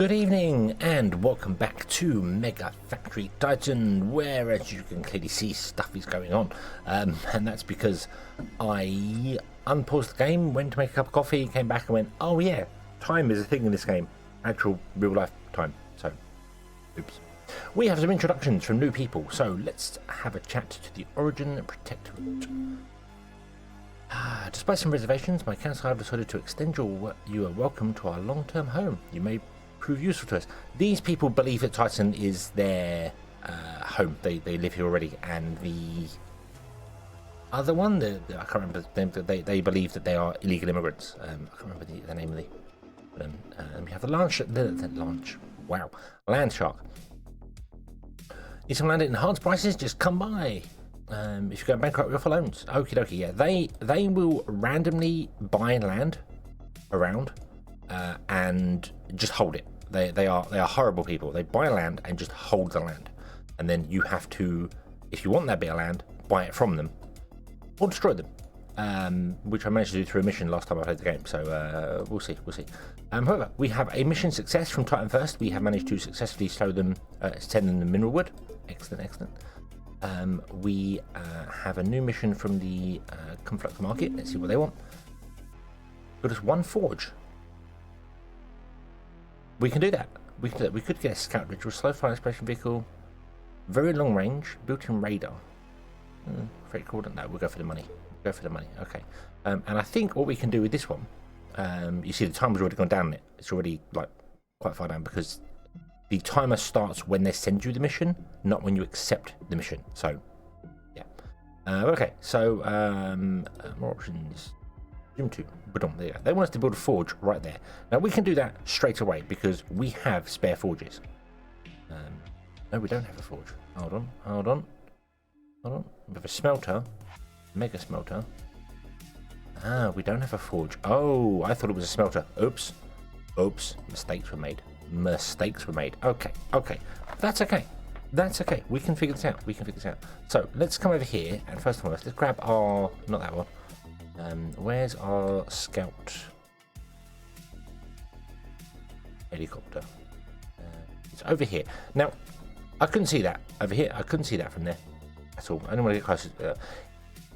Good evening and welcome back to MegaFactory Titan, where as you can clearly see stuff is going on, and that's because I unpaused the game, went to make a cup of coffee, came back and went, oh yeah, time is a thing in this game, actual real life time, so oops. We have some introductions from new people, so let's have a chat to the Origin Protectorate. Despite some reservations, my council have decided to extend you are welcome to our long-term home. You may prove useful to us. These people believe that Titan is their home. They live here already, and the other one, I can't remember them. They believe that they are illegal immigrants. I can't remember the name of the. We have the land shark. Need some land at enhanced prices? Just come by. If you go bankrupt, we offer loans. Okie dokie. Yeah, they will randomly buy land around and just hold it. They are horrible people. They buy land and just hold the land, and then you have to, if you want that bit of land, buy it from them or destroy them, which I managed to do through a mission last time I played the game. So we'll see. However, we have a mission success from Titan First. We have managed to successfully send them the mineral wood. Excellent. We have a new mission from the Conflux Market. Let's see what they want. Got us one forge. We can do that. We could get a scout ritual, slow fire exploration vehicle, very long range, built-in radar. Freight coordinate. No, we'll go for the money. Okay. And I think what we can do with this one, you see the timer's already gone down on it. It's already like quite far down because the timer starts when they send you the mission, not when you accept the mission. So, yeah. Okay, so more options. Gym 2. There you go. They want us to build a forge right there. Now, we can do that straight away because we have spare forges. No, we don't have a forge. Hold on. We have a smelter. Mega smelter. We don't have a forge. Oh, I thought it was a smelter. Oops. Mistakes were made. Okay. That's okay. We can figure this out. So let's come over here and first and foremost, let's grab our, not that one. Where's our scout helicopter? It's over here. Now, I couldn't see that over here. I couldn't see that from there at all. I don't want to get closer.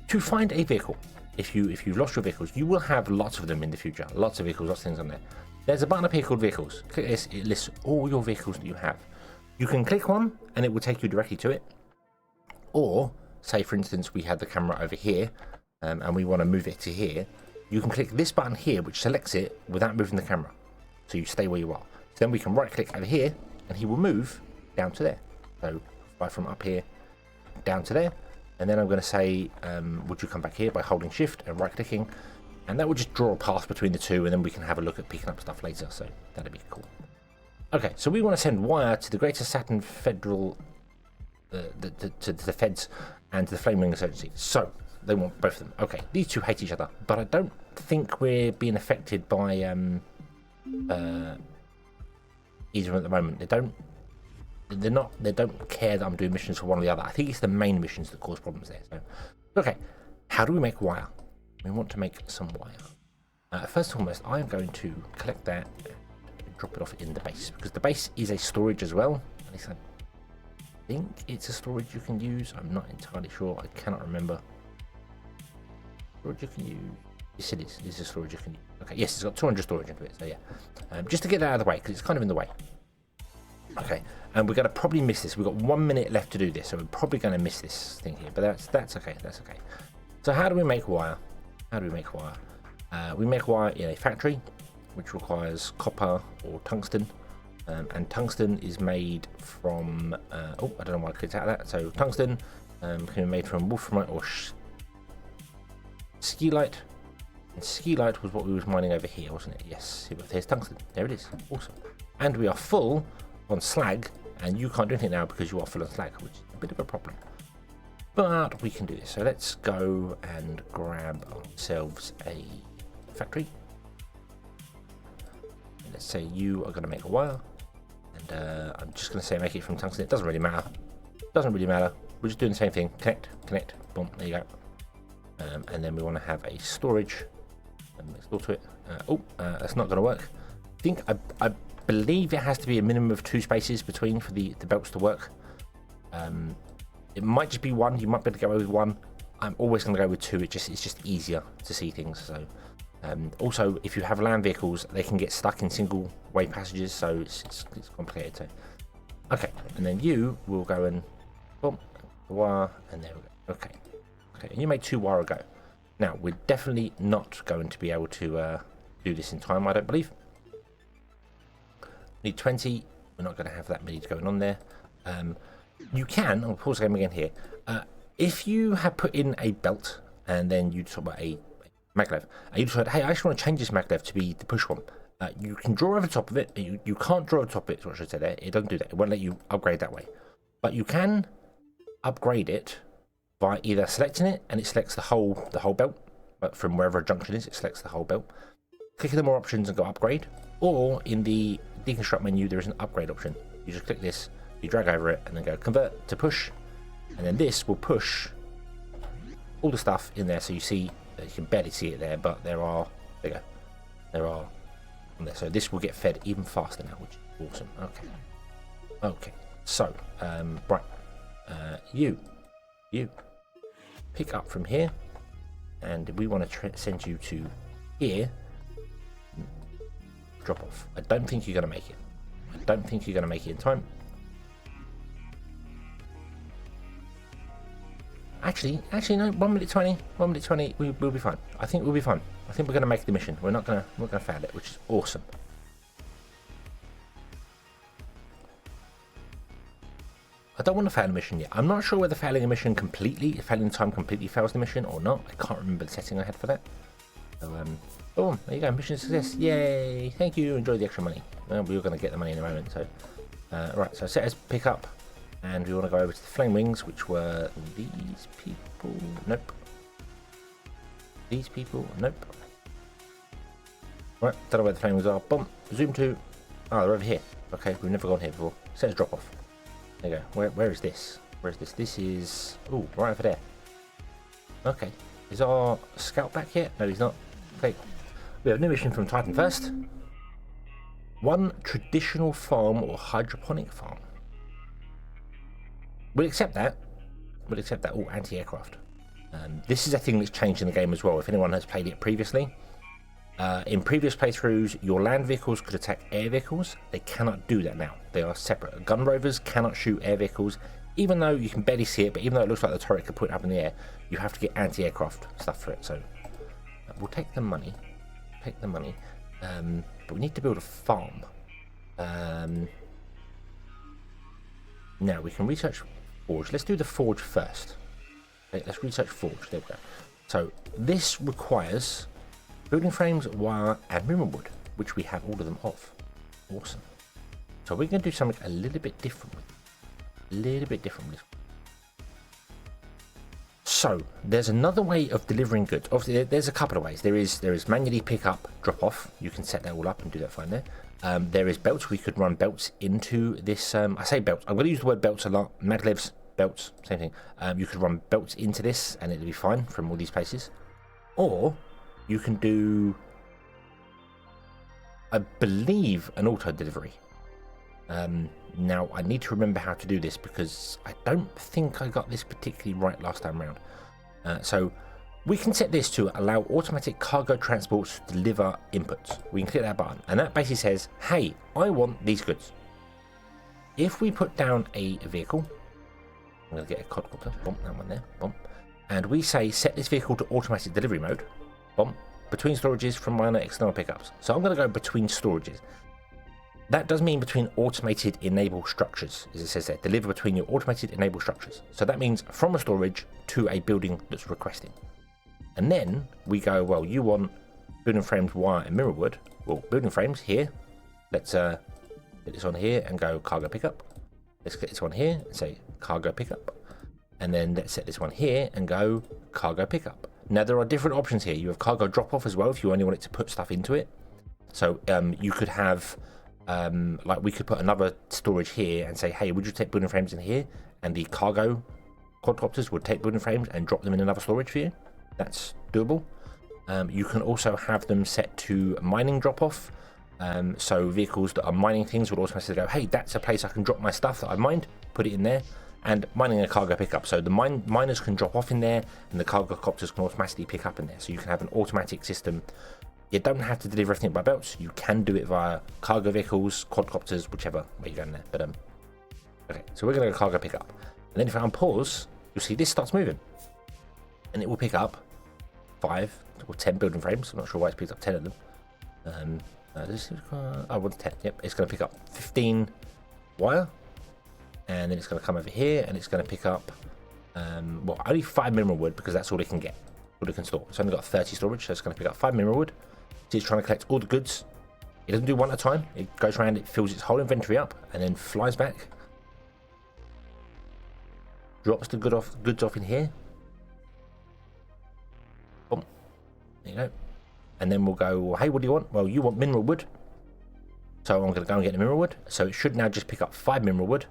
To find a vehicle, if you've lost your vehicles, you will have lots of them in the future. Lots of vehicles, lots of things on there. There's a button up here called vehicles. Click this, it lists all your vehicles that you have. You can click one and it will take you directly to it. Or, say for instance, we had the camera over here and we want to move it to here. You can click this button here, which selects it without moving the camera. So you stay where you are. So then we can right click over here and he will move down to there. So fly from up here down to there. And then I'm going to say, would you come back here by holding shift and right clicking. And that will just draw a path between the two, and then we can have a look at picking up stuff later, so that'd be cool. Okay, so we want to send wire to the Greater Saturn Federal, to the Feds and to the Flame Ring Insurgency. So, they want both of them. Okay, these two hate each other, but I don't think we're being affected by either at the moment. They don't care that I'm doing missions for one or the other. I think it's the main missions that cause problems there. So, okay, how do we make wire? We want to make some wire. First and foremost, I'm going to collect that and drop it off in the base, because the base is a storage as well. At least I think it's a storage you can use. I'm not entirely sure. I cannot remember. Storage you can use. Yes, it is. This is a storage you can use. Okay, yes, it's got 200 storage into it. So yeah, just to get that out of the way, because it's kind of in the way. Okay, and we're going to probably miss this. We've got 1 minute left to do this, so we're probably going to miss this thing here. But that's okay. So how do we make wire? We make wire in a factory, which requires copper or tungsten, and tungsten is made from, I don't know why I clicked out of that. So tungsten can be made from wolframite or scheelite, and scheelite was what we was mining over here, wasn't it? Yes, here's tungsten. There it is. Awesome. And we are full on slag, and you can't do anything now because you are full on slag, which is a bit of a problem. But we can do this. So let's go and grab ourselves a factory. And let's say you are going to make a wire. And I'm just going to say make it from tungsten. It doesn't really matter. We're just doing the same thing. Connect. Boom. There you go. And then we want to have a storage. And next door to it. That's not going to work. I think I believe it has to be a minimum of 2 spaces between for the belts to work. It might just be 1. You might be able to go with 1. I'm always going to go with 2. It's just easier to see things. So also, if you have land vehicles, they can get stuck in single way passages, so it's complicated too. Okay, and then you will go and boom, wire, and there we go. Okay, and you made 2 wire ago. Now we're definitely not going to be able to do this in time, I don't believe. Need 20. We're not going to have that many going on there. You can. I'll pause the game again here. If you have put in a belt and then you talk about a maglev, and you decide, hey, I just want to change this maglev to be the push one. You can draw over the top of it. You can't draw over the top of it. Is what I should say there. It doesn't do that. It won't let you upgrade that way. But you can upgrade it by either selecting it and it selects the whole belt. But from wherever a junction is, it selects the whole belt. Clicking the more options and go upgrade. Or in the deconstruct menu, there is an upgrade option. You just click this, you drag over it, and then go convert to push. And then this will push all the stuff in there. So you see, you can barely see it there, but there are, there you go, there are on there. So this will get fed even faster now, which is awesome. Okay, so right, you pick up from here, and we want to send you to here. Drop off. I don't think you're going to make it. I don't think you're going to make it in time. Actually, no. 1 minute 20. 1 minute 20. We'll be fine. I think we'll be fine. I think we're going to make the mission. We're not going to fail it, which is awesome. I don't want to fail a mission yet. I'm not sure whether failing a mission completely, failing time completely fails the mission or not. I can't remember the setting I had for that. So, boom, there you go, mission success, yay, thank you, enjoy the extra money. Well, we were going to get the money in a moment, so. Right, so set as pick up, and we want to go over to the flame wings, which were these people, nope. These people, nope. Right, don't know where the flame wings are, boom, zoom to, oh, they're over here. Okay, we've never gone here before, set as drop off. There you go, where is this? Where is this? This is, oh, right over there. Okay, is our scout back yet? No, he's not. Okay, we have a new mission from Titan first. 1 traditional farm or hydroponic farm. We'll accept that. We'll accept that. Oh, anti-aircraft. This is a thing that's changed in the game as well. If anyone has played it previously, in previous playthroughs, your land vehicles could attack air vehicles. They cannot do that now. They are separate. Gun rovers cannot shoot air vehicles, even though you can barely see it. But even though it looks like the turret could put it up in the air, you have to get anti-aircraft stuff for it. So we'll take the money. But we need to build a farm. Now we can research forge. Let's do the forge first. Okay, let's research forge. There we go. So this requires building frames, wire, and mineral wood, which we have all of them of. Awesome. So we're going to do something a little bit different with this. So there's another way of delivering goods. Obviously, there's a couple of ways. There is manually pick up, drop off. You can set that all up and do that fine there. There is belts. We could run belts into this. I say belts. I'm going to use the word belts a lot. Maglevs, belts, same thing. You could run belts into this, and it'll be fine from all these places. Or you can do, I believe, an auto delivery. Now I need to remember how to do this because I don't think I got this particularly right last time round. So we can set this to allow automatic cargo transports to deliver inputs. We can click that button and that basically says, hey, I want these goods. If we put down a vehicle, I'm going to get a quadcopter, bump that one there, bump, and we say set this vehicle to automatic delivery mode, bump, between storages from minor external pickups. So I'm going to go between storages. That does mean between automated enable structures, as it says there, deliver between your automated enable structures. So that means from a storage to a building that's requesting. And then we go, well, you want building frames, wire, and mirror wood. Well, building frames here. Let's get this on here and go cargo pickup. Let's get this one here and say cargo pickup. And then let's set this one here and go cargo pickup. Now there are different options here. You have cargo drop off as well if you only want it to put stuff into it. So you could have, like we could put another storage here and say, hey, would you take building frames in here? And the cargo quadcopters would take building frames and drop them in another storage for you. That's doable. You can also have them set to mining drop off, So vehicles that are mining things will automatically go, hey, that's a place I can drop my stuff that I've mined, put it in there. And mining a cargo pickup, so the miners can drop off in there and the cargo copters can automatically pick up in there. So you can have an automatic system. You don't have to deliver everything by belts. You can do it via cargo vehicles, quadcopters, whichever way you're going there. But okay, so we're going to go cargo pickup. And then if I unpause, you'll see this starts moving. And it will pick up 5 or 10 building frames. I'm not sure why it's picked up 10 of them. I want 10. Yep, it's going to pick up 15 wire. And then it's going to come over here and it's going to pick up, well, only 5 mineral wood because that's all it can get, all it can store. It's only got 30 storage, so it's going to pick up 5 mineral wood. So it's trying to collect all the goods. It doesn't do one at a time. It goes around, it fills its whole inventory up and then flies back. Drops the goods off in here. Boom. There you go. And then we'll go, well, hey, what do you want? Well, you want mineral wood. So I'm going to go and get the mineral wood. So it should now just pick up 5 mineral wood.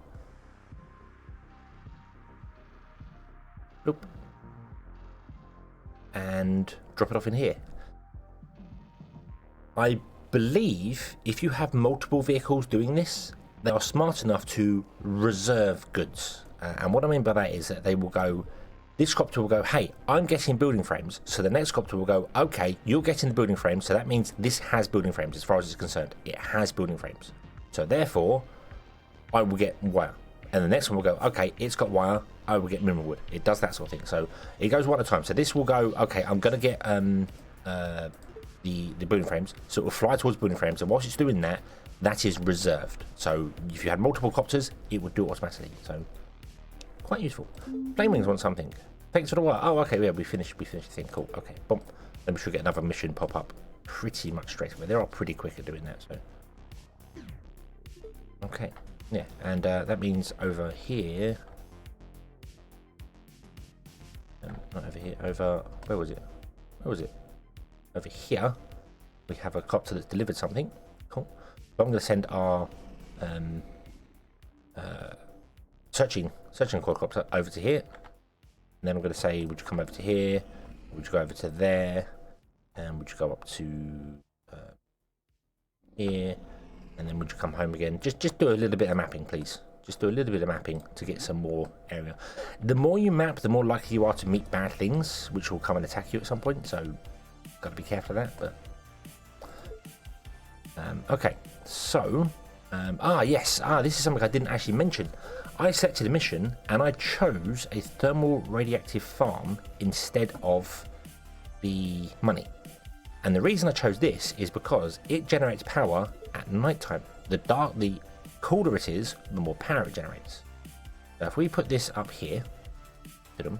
Bloop. And drop it off in here. I believe if you have multiple vehicles doing this, they are smart enough to reserve goods. And what I mean by that is that they will go, this copter will go, hey, I'm getting building frames. So the next copter will go, okay, you're getting the building frames. So that means this has building frames as far as it's concerned. It has building frames. So therefore, I will get wire. And the next one will go, okay, it's got wire, I will get mineral wood. It does that sort of thing. So it goes one at a time. So this will go, okay, I'm going to get the building frames. So it will fly towards building frames. And whilst it's doing that, that is reserved. So if you had multiple copters, it would do it automatically. So quite useful. Flame wings want something. Thanks for the wire. Oh, okay, yeah, we finished the thing. Cool. Okay, boom. Then we should get another mission pop up pretty much straight away. They are pretty quick at doing that. So okay. Yeah, and that means over here, not over here, over, where was it? Over here, we have a copter that's delivered something. Cool. So I'm going to send our searching quadcopter over to here. And then I'm going to say, would you come over to here? Would you go over to there? And would you go up to here? And then would you come home again? Just do a little bit of mapping, please. Just do a little bit of mapping to get some more area. The more you map, the more likely you are to meet bad things, which will come and attack you at some point. So, got to be careful of that. But okay, so yes, this is something I didn't actually mention. I selected a mission and I chose a thermal radioactive farm instead of the money. And the reason I chose this is because it generates power at night time. The colder it is, the more power it generates. Now if we put this up here, and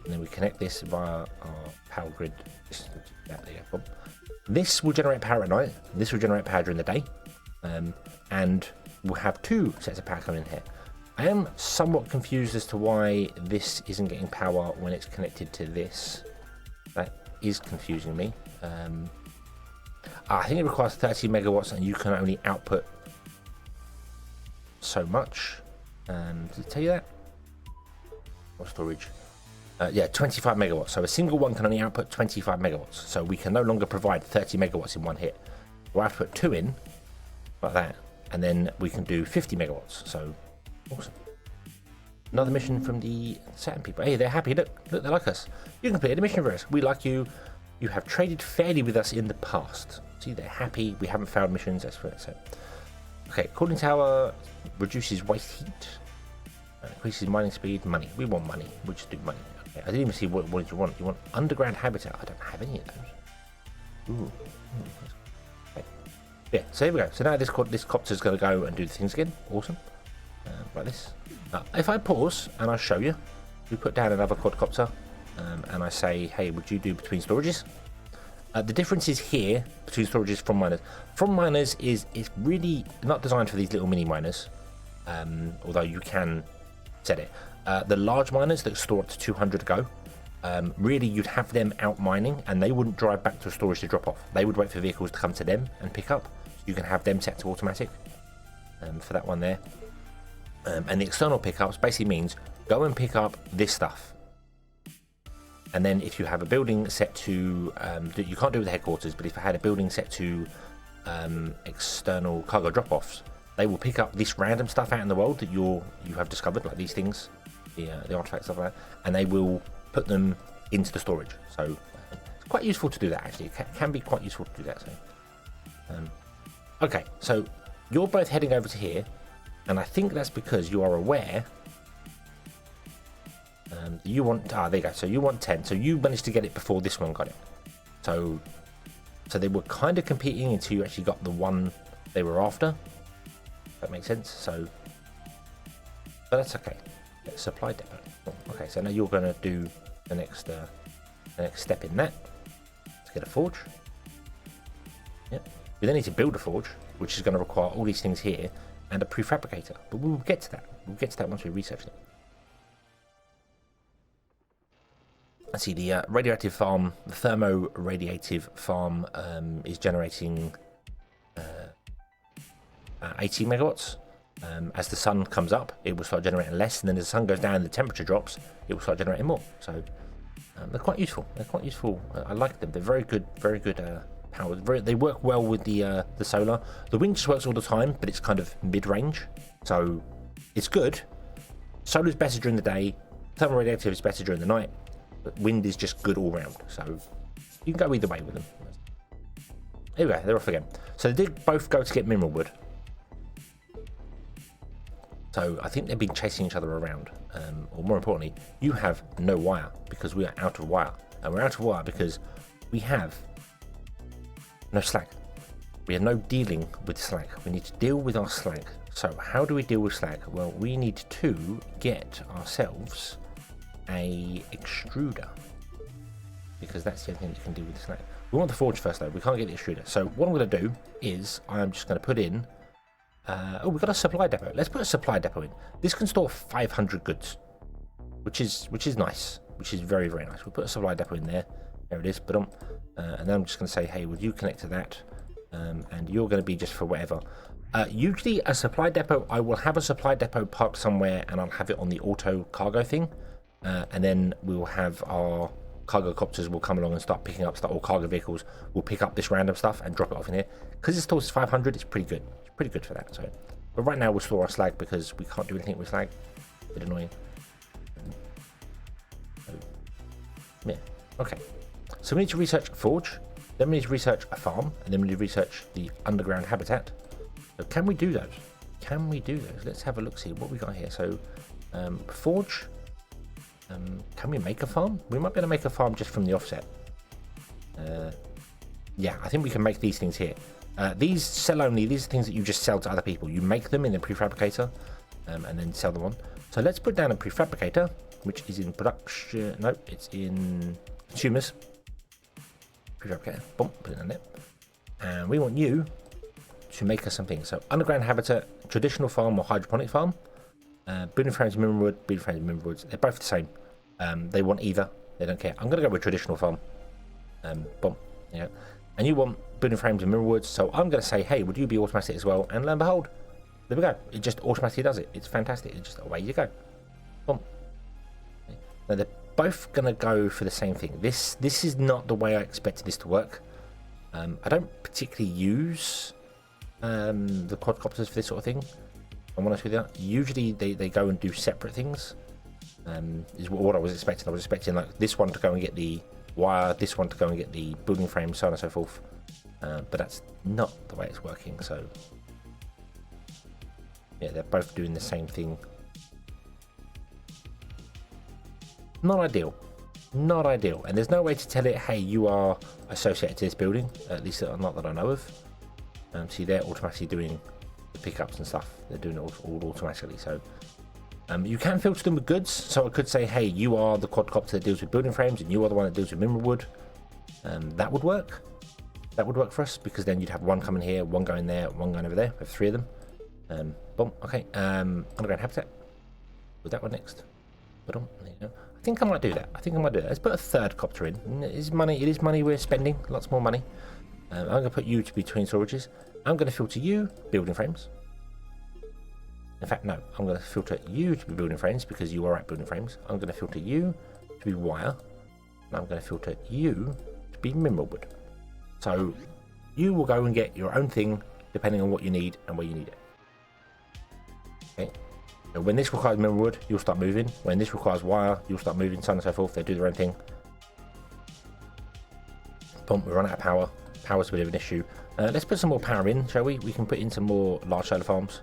then we connect this via our power grid, this will generate power at night, this will generate power during the day, and we'll have 2 sets of power coming in here. I am somewhat confused as to why this isn't getting power when it's connected to this. That is confusing me. I think it requires 30 megawatts and you can only output so much. Did it tell you that? What storage? Yeah, 25 megawatts. So a single one can only output 25 megawatts. So we can no longer provide 30 megawatts in one hit. We'll have to put 2 in, like that. And then we can do 50 megawatts. So, awesome. Another mission from the Saturn people. Hey, they're happy. Look, they like us. You completed a mission for us. We like you. You have traded fairly with us in the past. See, they're happy. We haven't failed missions. That's what it said. Okay, cooling tower reduces waste heat. Increases mining speed. Money. We want money. We'll just do money. Okay, I didn't even see what did you want. You want underground habitat. I don't have any of those. Ooh. Okay. Yeah, so here we go. So now this copter is going to go and do the things again. Awesome. Like this. If I pause and I show you, we put down another quadcopter and I say, hey, would you do between storages? The difference is here between storages from miners. From miners is really not designed for these little mini miners, although you can set it. The large miners that store up to 200 to go, really you'd have them out mining and they wouldn't drive back to storage to drop off. They would wait for vehicles to come to them and pick up. So you can have them set to automatic for that one there. And the external pickups basically means go and pick up this stuff. And then if you have a building set to, you can't do with the headquarters, but if I had a building set to external cargo drop-offs. They will pick up this random stuff out in the world that you have discovered, like these things, the artifacts, stuff like that, and they will put them into the storage. So it's quite useful to do that, actually. It can be quite useful to do that. So, okay, so you're both heading over to here, and I think that's because you are aware you want, there you go, so you want 10, so you managed to get it before this one got it. So they were kind of competing until you actually got the one they were after. That makes sense. So, but that's okay. Supply depot. Okay, so now you're going to do the next step in that. Let's get a forge. Yep. We then need to build a forge, which is going to require all these things here and a prefabricator. But we'll get to that. We'll get to that once we research it. Let's see, the radioactive farm, the thermo-radiative farm is generating 18 megawatts. As the sun comes up, it will start generating less, and then as the sun goes down and the temperature drops, it will start generating more. So they're quite useful. They're quite useful. I like them. They're very good power. They work well with the solar. The wind just works all the time, but it's kind of mid-range, so it's good. Solar's better during the day. Thermo-radiative is better during the night. But wind is just good all round, so you can go either way with them. Here we go, they're off again. So they did both go to get mineral wood. So I think they've been chasing each other around. Or more importantly, you have no wire because we are out of wire. And we're out of wire because we have no slag. We have no dealing with slag. We need to deal with our slag. So how do we deal with slag? Well, we need to get ourselves a extruder, because that's the only thing you can do with the slag. We want the forge first though. We can't get the extruder. So what I'm going to do is I'm just going to put in we've got a supply depot. Let's put a supply depot in. This can store 500 goods, which is nice, which is very, very nice. We'll put a supply depot in there. There it is. But and then I'm just going to say, hey, would you connect to that? And you're going to be just for whatever. Usually a supply depot, I will have a supply depot parked somewhere and I'll have it on the auto cargo thing. And then we will have our cargo copters will come along and start picking up stuff, or cargo vehicles will pick up this random stuff and drop it off in here. Because it stores 500, it's pretty good. It's pretty good for that. So, but right now we'll store our slag because we can't do anything with slag. A bit annoying. So, yeah. Okay. So we need to research a forge, then we need to research a farm, and then we need to research the underground habitat. So can we do those? Can we do those? Let's have a look, see what we got here. So forge. Can we make a farm? We might be able to make a farm just from the offset. Yeah, I think we can make these things here. These sell only. These are things that you just sell to other people. You make them in the prefabricator and then sell them on. So let's put down a prefabricator, which is in production. No, it's in consumers. Prefabricator. Boom, put it in there. And we want you to make us something. So underground habitat, traditional farm or hydroponic farm. Building frames, mineral wood, building frames, mineral woods. They're both the same. They want either. They don't care. I'm going to go with traditional farm. Boom. Yeah. And you want building frames and mineral woods. So I'm going to say, hey, would you be automatic as well? And lo and behold, there we go. It just automatically does it. It's fantastic. It's just away you go. Boom. Okay. Now they're both going to go for the same thing. This is not the way I expected this to work. I don't particularly use the quadcopters for this sort of thing. I'm honest with you. Usually they go and do separate things. Is what I was expecting. I was expecting like this one to go and get the wire, this one to go and get the building frame, so on and so forth. But that's not the way it's working. So yeah, they're both doing the same thing. Not ideal. Not ideal. And there's no way to tell it, hey, you are associated to this building. At least not that I know of. See, they're automatically doing the pickups and stuff. They're doing it all automatically. So you can filter them with goods. So I could say, hey, you are the quadcopter that deals with building frames and you are the one that deals with mineral wood. That would work. That would work for us, because then you'd have one coming here, one going there, one going over there. We have 3 of them. Boom. Okay. Underground habitat. With that one next. But there you go. I think I might do that. Let's put a 3rd copter in. It is money we're spending. Lots more money. I'm going to put you to between storages. I'm going to filter you, building frames. In fact, no. I'm going to filter you to be building frames because you are at building frames. I'm going to filter you to be wire. And I'm going to filter you to be mineral wood. So You will go and get your own thing depending on what you need and where you need it. Okay. So when this requires mineral wood, you'll start moving. When this requires wire, you'll start moving, so on and so forth. They do their own thing. Boom, we run out of power. Power's a bit of an issue. Let's put some more power in, shall we? We can put in some more large solar farms.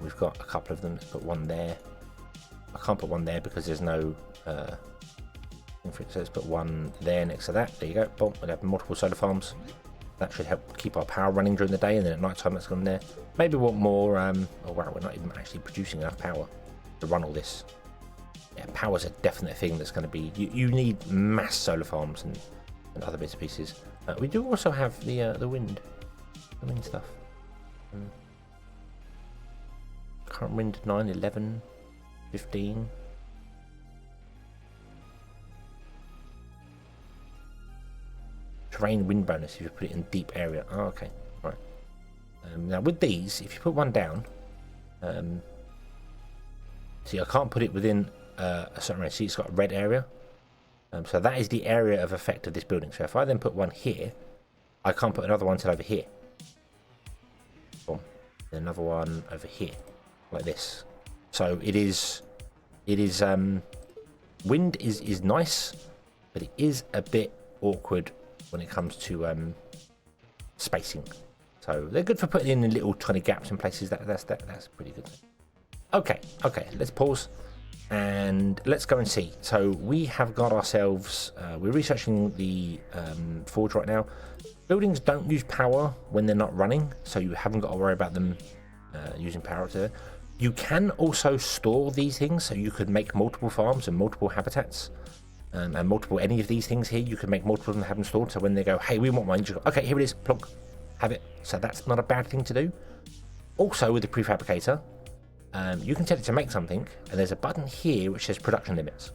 We've got a couple of them. Let's put one there. I can't put one there because there's no inflicts. Let's put one there next to that. There you go. Boom, we'll have multiple solar farms. That should help keep our power running during the day, and then at night time that's gone there. Maybe we want more. Oh wow, we're not even actually producing enough power to run all this. Yeah, power's a definite thing that's going to be. You need mass solar farms and other bits and pieces. We do also have the wind stuff. Current wind 9, 11, 15. Terrain wind bonus if you put it in deep area. Oh, okay, right. Now with these, if you put one down, see, I can't put it within a certain area. See, it's got a red area. So that is the area of effect of this building. So if I then put one here, I can't put another one till over here. Boom. Then another one over here, like this. So it is. Wind is nice, but it is a bit awkward when it comes to spacing. So they're good for putting in little tiny gaps in places. That's pretty good. Okay, let's pause and let's go and see. So we have got ourselves, we're researching the forge right now. Buildings don't use power when they're not running, so you haven't got to worry about them using power to. You can also store these things, so you could make multiple farms and multiple habitats. And multiple any of these things here, you can make multiple of them, have them stored, so when they go, hey, we want one, you just go, okay, here it is, plonk, have it. So that's not a bad thing to do. Also with the prefabricator, you can set it to make something, and there's a button here which says production limits.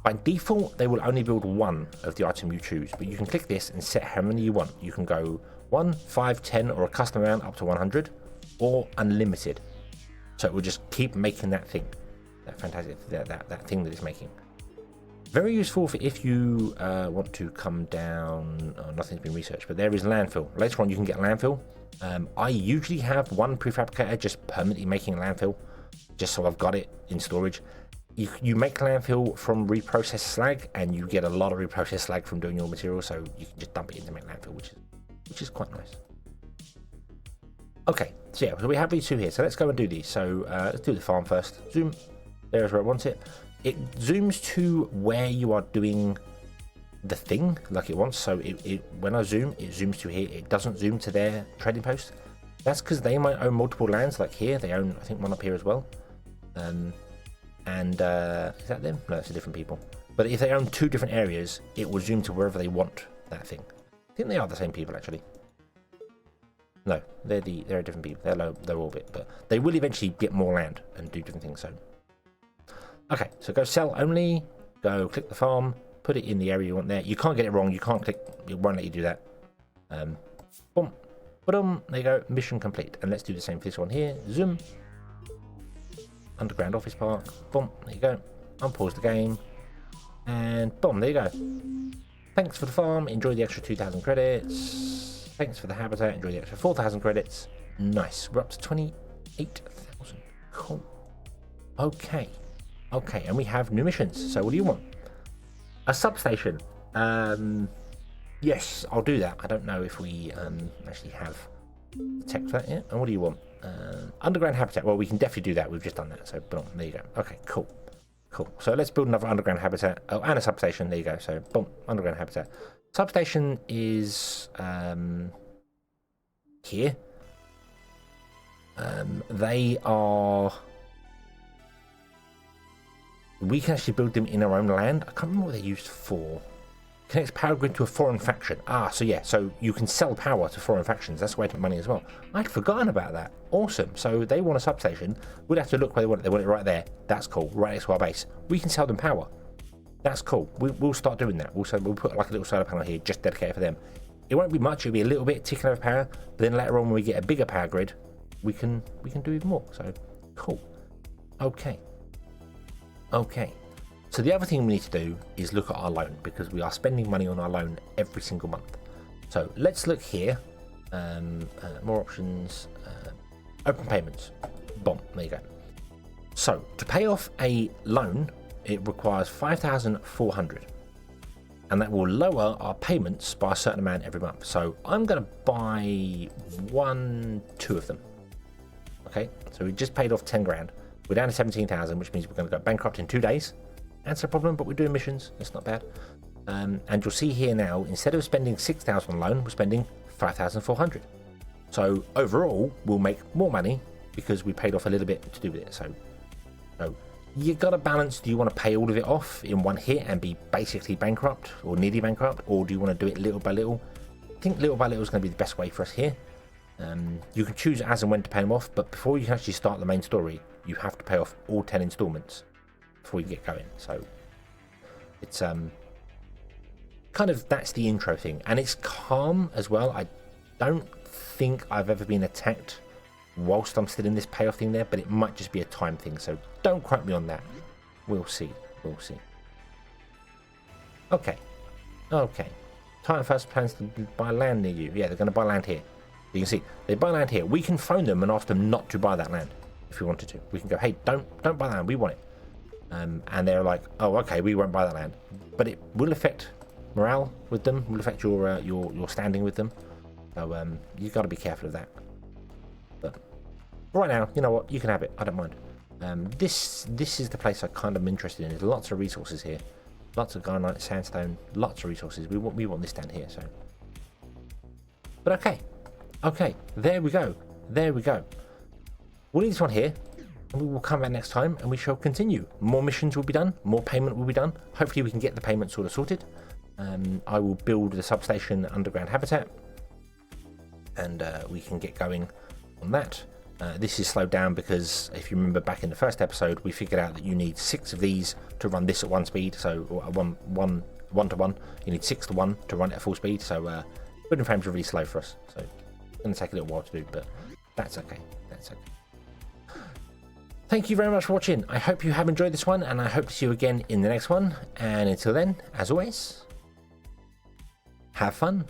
By default, they will only build one of the item you choose, but you can click this and set how many you want. You can go 1, 5, 10, or a custom amount up to 100, or unlimited. So it will just keep making that thing, that fantastic, that thing that it's making. Very useful for if you want to come down. Oh, nothing's been researched, but there is landfill. Later on, you can get landfill. I usually have one prefabricator just permanently making landfill, just so I've got it in storage. You make landfill from reprocessed slag, and you get a lot of reprocessed slag from doing your material, so you can just dump it in to make landfill, which is quite nice. Okay, so yeah, so we have these two here. So let's go and do these. So let's do the farm first. Zoom. There's where I want it. It zooms to where you are doing the thing like it wants. So when I zoom, it zooms to here. It doesn't zoom to their trading post. That's because they might own multiple lands. Like here, they own, I think, one up here as well. Is that them? No, it's different people. But if they own two different areas, it will zoom to wherever they want that thing. I think they are the same people actually. No, they're different people. They're orbit, but they will eventually get more land and do different things. So. Okay, so go sell only, go click the farm, put it in the area you want there. You can't get it wrong, you can't click, it won't let you do that. Boom, boom, there you go, mission complete. And let's do the same for this one here, zoom. Underground office park, boom, there you go. Unpause the game, and boom, there you go. Thanks for the farm, enjoy the extra 2,000 credits. Thanks for the habitat, enjoy the extra 4,000 credits. Nice, we're up to 28,000, cool. Okay, and we have new missions. So what do you want? A substation. Yes, I'll do that. I don't know if we actually have the tech for that yet. And what do you want? Underground habitat. Well, we can definitely do that. We've just done that. So boom, there you go. Okay, cool. So let's build another underground habitat. Oh, and a substation. There you go. So boom, underground habitat. Substation is here. They are. We can actually build them in our own land. I can't remember what they're used for. Connects power grid to a foreign faction. Ah, so yeah, so you can sell power to foreign factions. That's a way to make money as well. I'd forgotten about that. Awesome. So they want a substation. We'd have to look where they want it. They want it right there. That's cool. Right next to our base. We can sell them power. That's cool. We'll start doing that. We'll put like a little solar panel here just dedicated for them. It won't be much. It'll be a little bit ticking over power. But then later on, when we get a bigger power grid, we can do even more. So cool. Okay, so the other thing we need to do is look at our loan, because we are spending money on our loan every single month. So let's look here. More options. Open payments. Boom. There you go. So to pay off a loan, it requires 5,400, and that will lower our payments by a certain amount every month. So I'm going to buy 2 of them. Okay, so we just paid off 10 grand. We're down to 17,000, which means we're going to go bankrupt in 2 days. That's a problem, but we're doing missions. That's not bad. And you'll see here now, instead of spending 6,000 on loan, we're spending 5,400. So overall, we'll make more money because we paid off a little bit to do with it. So you got to balance. Do you want to pay all of it off in one hit and be basically bankrupt or nearly bankrupt, or do you want to do it little by little? I think little by little is going to be the best way for us here. You can choose as and when to pay them off, but before you can actually start the main story, you have to pay off all 10 installments before you get going. So it's kind of, that's the intro thing, and it's calm as well. I don't think I've ever been attacked whilst I'm still in this payoff thing there, but it might just be a time thing, so don't quote me on that. We'll see. Okay. Titan First plans to buy land near you. Yeah, they're going to buy land here. You can see they buy land here. We can phone them and ask them not to buy that land if we wanted to. We can go, hey, don't buy that land, we want it. And they're like, oh, okay, we won't buy that land, but it will affect morale with them. Will affect your standing with them. So you got to be careful of that. But right now, you know what? You can have it. I don't mind. This is the place I kind of am interested in. There's lots of resources here, lots of garnet, sandstone, lots of resources. We want this down here. So, but okay, there we go. We'll leave this one here, and we will come back next time, and we shall continue. More missions will be done. More payment will be done. Hopefully, we can get the payment sort of sorted. I will build the substation underground habitat, and we can get going on that. This is slowed down because if you remember back in the first episode, we figured out that you need 6 of these to run this at 1 speed. So one to one, you need 6 to 1 to run it at full speed. So building frames are really slow for us. So it's going to take a little while to do, but that's okay. Thank you very much for watching. I hope you have enjoyed this one, and I hope to see you again in the next one. And until then, as always, have fun.